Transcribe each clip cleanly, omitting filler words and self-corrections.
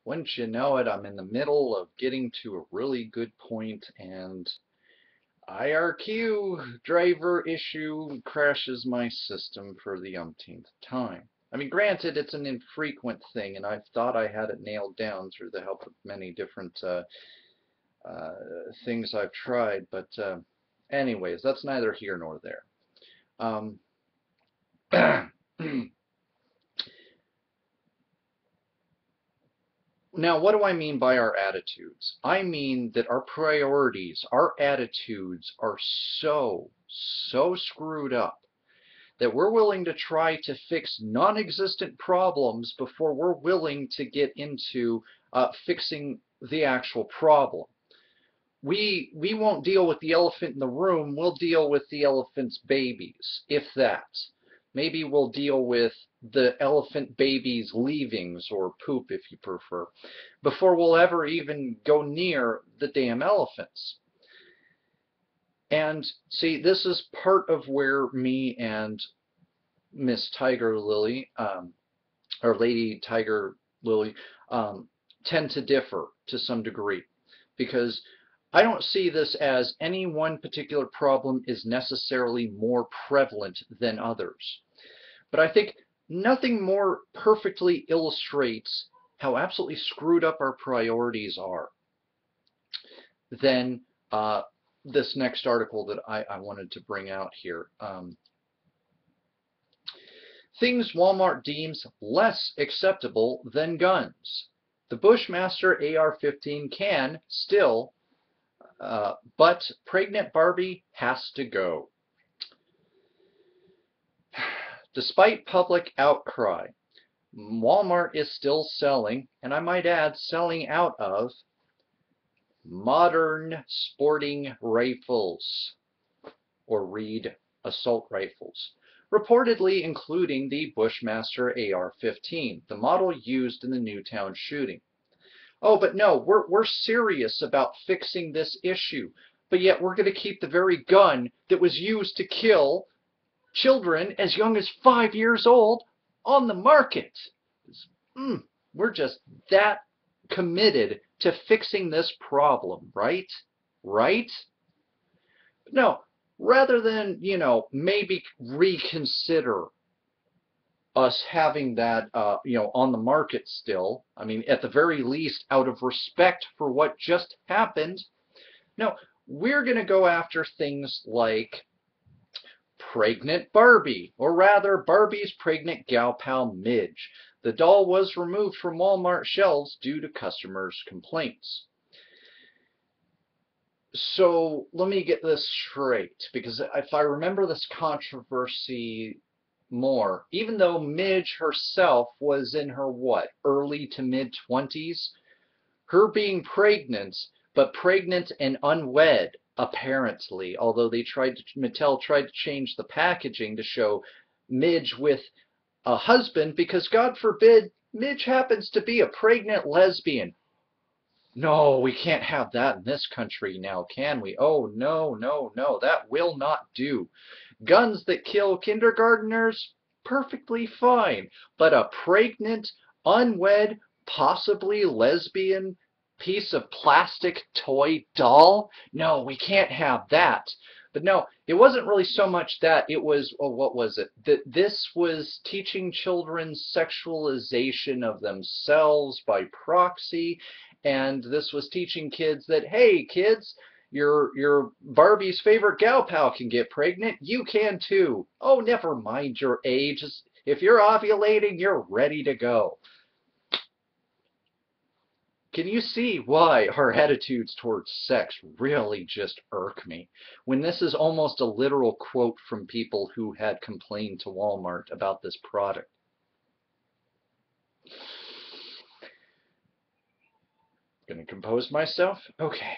Wouldn't you know it, I'm in the middle of getting to a really good point, and IRQ driver issue crashes my system for the umpteenth time. I mean, granted, it's an infrequent thing, and I thought I had it nailed down through the help of many different uh, things I've tried, but anyways, that's neither here nor there. Um, Now, what do I mean by our attitudes? I mean that our priorities, our attitudes are so screwed up that we're willing to try to fix non-existent problems before we're willing to get into fixing the actual problem. We won't deal with the elephant in the room, we'll deal with the elephant's babies, if that. Maybe we'll deal with the elephant baby's leavings, or poop if you prefer, before we'll ever even go near the damn elephants. And see, this is part of where me and Miss Tiger Lily, or Lady Tiger Lily, tend to differ to some degree. Because I don't see this as any one particular problem is necessarily more prevalent than others. But I think nothing more perfectly illustrates how absolutely screwed up our priorities are than this next article that I wanted to bring out here. Things Walmart deems less acceptable than guns. The Bushmaster AR-15 can still, but pregnant Barbie has to go. Despite public outcry, Walmart is still selling, and I might add, selling out of modern sporting rifles, or Reed assault rifles, reportedly including the Bushmaster AR-15, the model used in the Newtown shooting. Oh, but no, we're serious about fixing this issue, but yet we're going to keep the very gun that was used to kill children as young as 5 years old on the market. We're just that committed to fixing this problem, right? Right? No, rather than, maybe reconsider us having that, on the market still. I mean, at the very least, out of respect for what just happened. No, we're going to go after things like pregnant Barbie, or rather Barbie's pregnant gal pal Midge. The doll was removed from Walmart shelves due to customers' complaints. So let me get this straight, because if I remember this controversy more, even though Midge herself was in her, what, early to mid-20s, her being pregnant, but pregnant and unwed, apparently, although Mattel tried to change the packaging to show Midge with a husband, because God forbid Midge happens to be a pregnant lesbian. No, we can't have that in this country now, can we? Oh, no, no, no, that will not do. Guns that kill kindergarteners, perfectly fine. But a pregnant, unwed, possibly lesbian piece of plastic toy doll? No, we can't have that. But no, it wasn't really so much that. It was, oh, what was it? That this was teaching children sexualization of themselves by proxy, and this was teaching kids that, hey, kids, your Barbie's favorite gal pal can get pregnant. You can too. Oh, never mind your age. If you're ovulating, you're ready to go. Can you see why our attitudes towards sex really just irk me? When this is almost a literal quote from people who had complained to Walmart about this product. Gonna compose myself? Okay.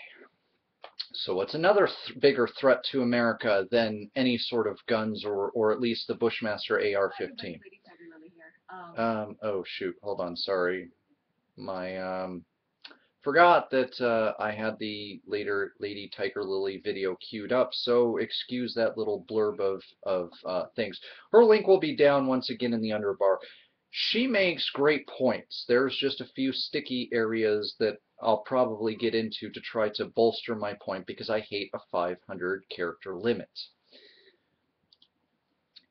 So what's another bigger threat to America than any sort of guns, or at least the Bushmaster AR-15? Oh shoot, hold on, sorry. My forgot that I had the later Lady Tiger Lily video queued up, so excuse that little blurb of things. Her link will be down once again in the underbar. she makes great points. There's just a few sticky areas that I'll probably get into to try to bolster my point because I hate a 500 character limit.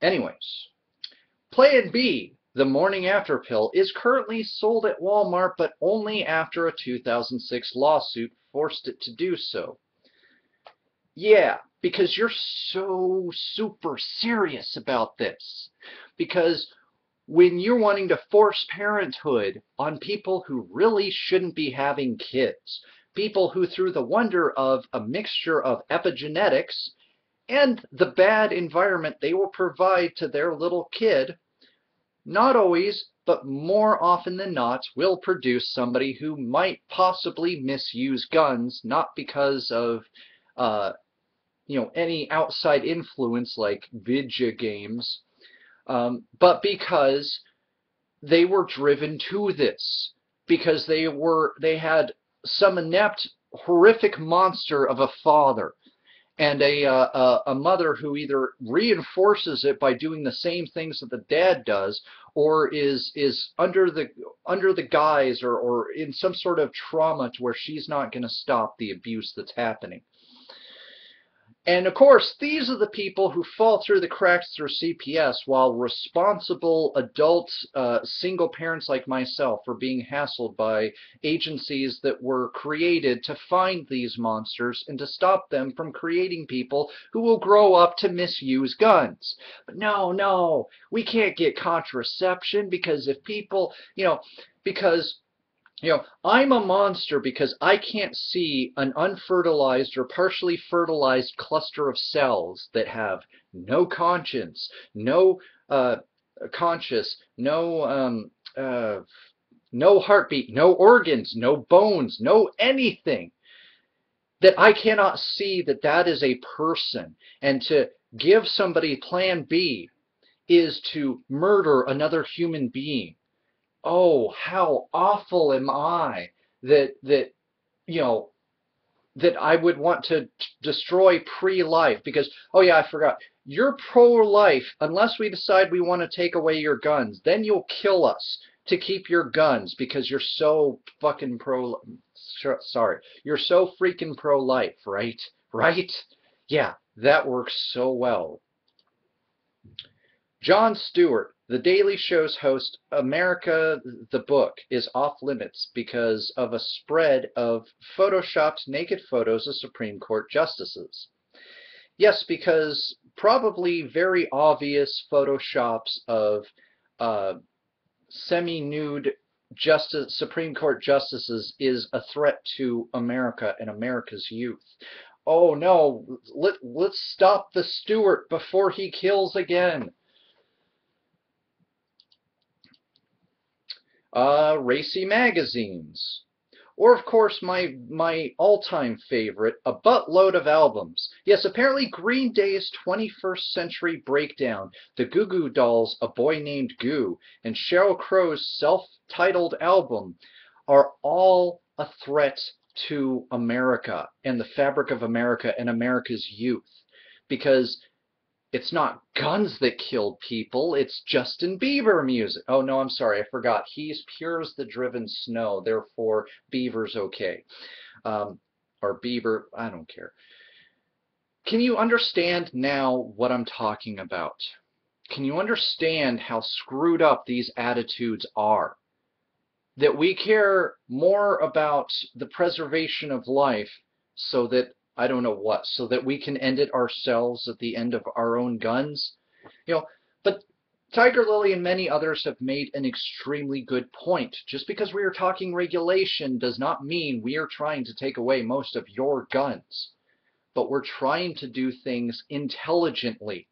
Anyways, Plan B, the morning after pill, is currently sold at Walmart, but only after a 2006 lawsuit forced it to do so. Yeah, because you're so super serious about this. Because when you're wanting to force parenthood on people who really shouldn't be having kids, people who, through the wonder of a mixture of epigenetics and the bad environment they will provide to their little kid, not always, but more often than not, will produce somebody who might possibly misuse guns, not because of any outside influence like video games, but because they were driven to this, because they had some inept, horrific monster of a father and a mother who either reinforces it by doing the same things that the dad does, or is under the guise or in some sort of trauma to where she's not going to stop the abuse that's happening. And of course, these are the people who fall through the cracks through CPS, while responsible adult single parents like myself are being hassled by agencies that were created to find these monsters and to stop them from creating people who will grow up to misuse guns. But no, we can't get contraception because if people, because I'm a monster because I can't see an unfertilized or partially fertilized cluster of cells that have no conscience, no conscious, no heartbeat, no organs, no bones, no anything. That I cannot see that is a person. And to give somebody Plan B is to murder another human being. Oh, how awful am I that I would want to destroy pre-life because, oh yeah, I forgot. You're pro-life unless we decide we want to take away your guns. Then you'll kill us to keep your guns because you're so fucking sorry. You're so freaking pro-life, right? Right? Yeah, that works so well. Jon Stewart, The Daily Show's host, America the Book is off limits because of a spread of photoshopped naked photos of Supreme Court justices. Yes, because probably very obvious photoshops of semi-nude Supreme Court justices is a threat to America and America's youth. Oh no, let's stop the Stewart before he kills again. Racy magazines. Or, of course, my all-time favorite, a buttload of albums. Yes, apparently Green Day's 21st Century Breakdown, the Goo Goo Dolls' A Boy Named Goo, and Sheryl Crow's self-titled album are all a threat to America and the fabric of America and America's youth. Because it's not guns that killed people, it's Justin Bieber music. Oh no, I'm sorry, I forgot. He's pure as the driven snow, therefore Bieber's okay. Or Bieber, I don't care. Can you understand now what I'm talking about? Can you understand how screwed up these attitudes are? That we care more about the preservation of life so that I don't know what, so that we can end it ourselves at the end of our own guns. But Tiger Lily and many others have made an extremely good point. Just because we are talking regulation does not mean we are trying to take away most of your guns. But we're trying to do things intelligently.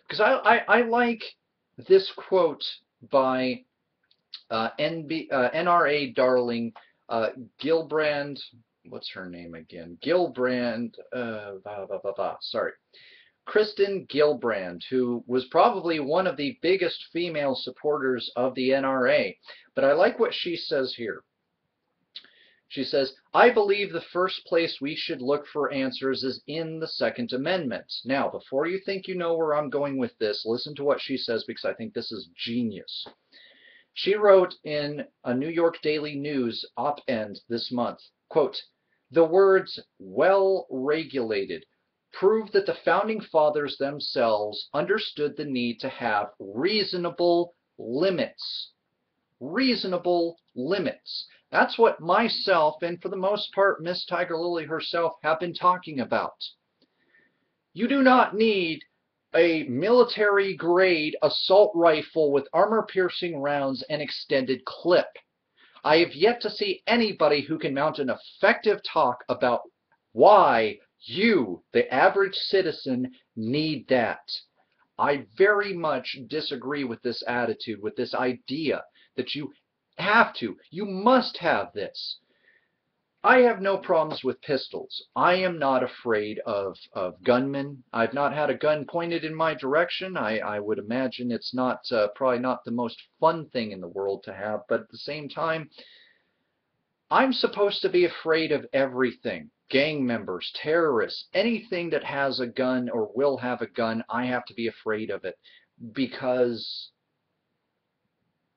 Because I like this quote by NRA darling Gillibrand. What's her name again? Gillibrand, sorry. Kristen Gillibrand, who was probably one of the biggest female supporters of the NRA. But I like what she says here. She says, I believe the first place we should look for answers is in the Second Amendment. Now, before you think you know where I'm going with this, listen to what she says because I think this is genius. She wrote in a New York Daily News op-ed this month, quote, "The words well-regulated prove that the Founding Fathers themselves understood the need to have reasonable limits." Reasonable limits. That's what myself, and for the most part Miss Tiger Lily herself, have been talking about. You do not need a military-grade assault rifle with armor-piercing rounds and extended clip. I have yet to see anybody who can mount an effective talk about why you, the average citizen, need that. I very much disagree with this attitude, with this idea that you must have this. I have no problems with pistols. I am not afraid of gunmen. I've not had a gun pointed in my direction. I would imagine it's not probably not the most fun thing in the world to have, but at the same time, I'm supposed to be afraid of everything. Gang members, terrorists, anything that has a gun or will have a gun, I have to be afraid of it. Because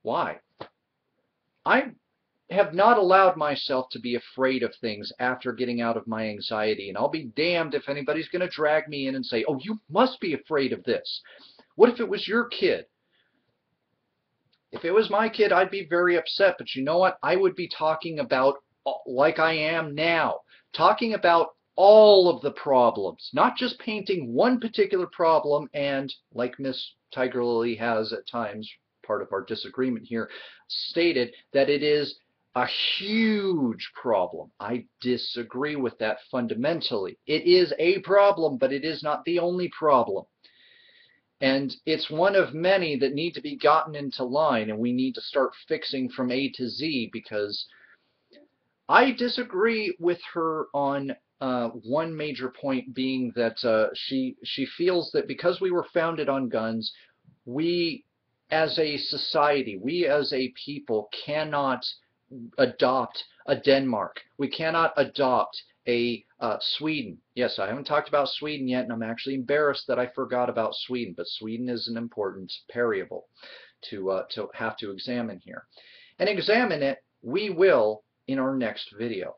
why? I have not allowed myself to be afraid of things after getting out of my anxiety, and I'll be damned if anybody's going to drag me in and say, oh, you must be afraid of this. What if it was your kid? If it was my kid, I'd be very upset, but you know what? I would be talking about, like I am now, talking about all of the problems, not just painting one particular problem, and like Miss Tiger Lily has at times, part of our disagreement here, stated that it is a huge problem. I disagree with that fundamentally. It is a problem, but it is not the only problem. And it's one of many that need to be gotten into line, and we need to start fixing from A to Z, because I disagree with her on one major point, being that she feels that because we were founded on guns, we as a society, we as a people cannot adopt a Denmark. We cannot adopt a Sweden. Yes, I haven't talked about Sweden yet, and I'm actually embarrassed that I forgot about Sweden, but Sweden is an important variable to have to examine here. And examine it we will in our next video.